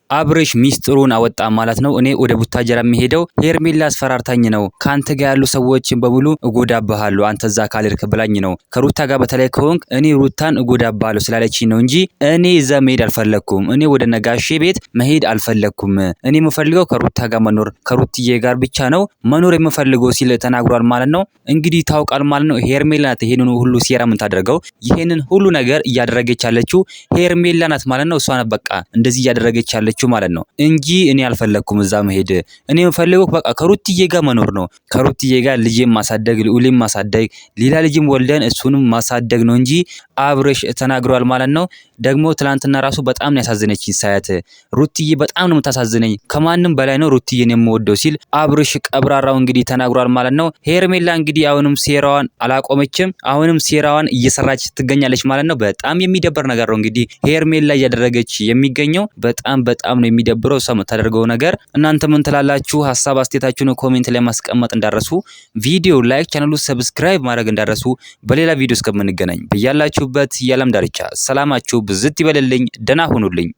አብርሽ ሚስጥሩን አወጣ ማለት ነው። እኔ ወደ ቡታጀራ የሚሄደው ሄርሜላ አስፈራርታኝ ነው፣ ካንተ ጋር ያሉ ሰዎችን በሙሉ እጎዳብሃለሁ አንተ እዛ ካልሄድክ ብላኝ ነው። ከሩታ ጋር በተለይ ከሆንክ እኔ ሩታን እጎዳብሃለሁ ስላለችኝ ነው እንጂ እኔ እዛ መሄድ አልፈለኩም። እኔ ወደ ነጋሼ ቤት መሄድ አልፈለኩም። እኔ የምፈልገው ከሩታ ጋር መኖር ከሩትዬ ጋር ብቻ ነው መኖር የምፈልገው ሲል ተናግሯል ማለት ነው። እንግዲህ ታውቃል ማለት ነው። ሄርሜላ ናት ይሄንን ሁሉ ሴራ የምታደርገው። ይሄንን ሁሉ ነገር እያደረገች ያለችው ሄርሜላ ናት ማለት ነው። እሷ ናት በቃ እንደዚህ እያደረገች ያለችው ማለት ነው እንጂ እኔ አልፈለኩም እዛ መሄድ። እኔ የምፈልገው በቃ ከሩትዬ ጋር መኖር ነው። ከሩትዬ ጋር ልጄን ማሳደግ ልዑሌን ማሳደግ ሌላ ልጅም ወልደን እሱንም ማሳደግ ነው እንጂ አብርሽ ተናግሯል ማለት ነው። ደግሞ ትላንትና ራሱ በጣም ነው ያሳዘነችኝ ሳያት። ሩትዬ በጣም ነው የምታሳዝነኝ ከማንም በላይ ነው ሩትዬን የምወደው ሲል አብርሽ ቀብራራው እንግዲህ ተናግሯል ማለት ነው። ሄርሜላ እንግዲህ አሁንም ሴራዋን አላቆመችም። አሁንም ሴራዋን እየሰራች ትገኛለች ማለት ነው። በጣም የሚደብር ነገር ነው እንግዲህ ሄርሜላ እያደረገች የሚገኘው በጣም ነው የሚደብረው ሰው የምታደርገው ነገር። እናንተ ምን ትላላችሁ? ሀሳብ አስተያየታችሁን ኮሜንት ላይ ማስቀመጥ እንዳረሱ፣ ቪዲዮ ላይክ፣ ቻናሉ ሰብስክራይብ ማድረግ እንዳረሱ። በሌላ ቪዲዮ እስከምንገናኝ በያላችሁበት የዓለም ዳርቻ ሰላማችሁ ብዝት ይበልልኝ። ደህና ሁኑልኝ።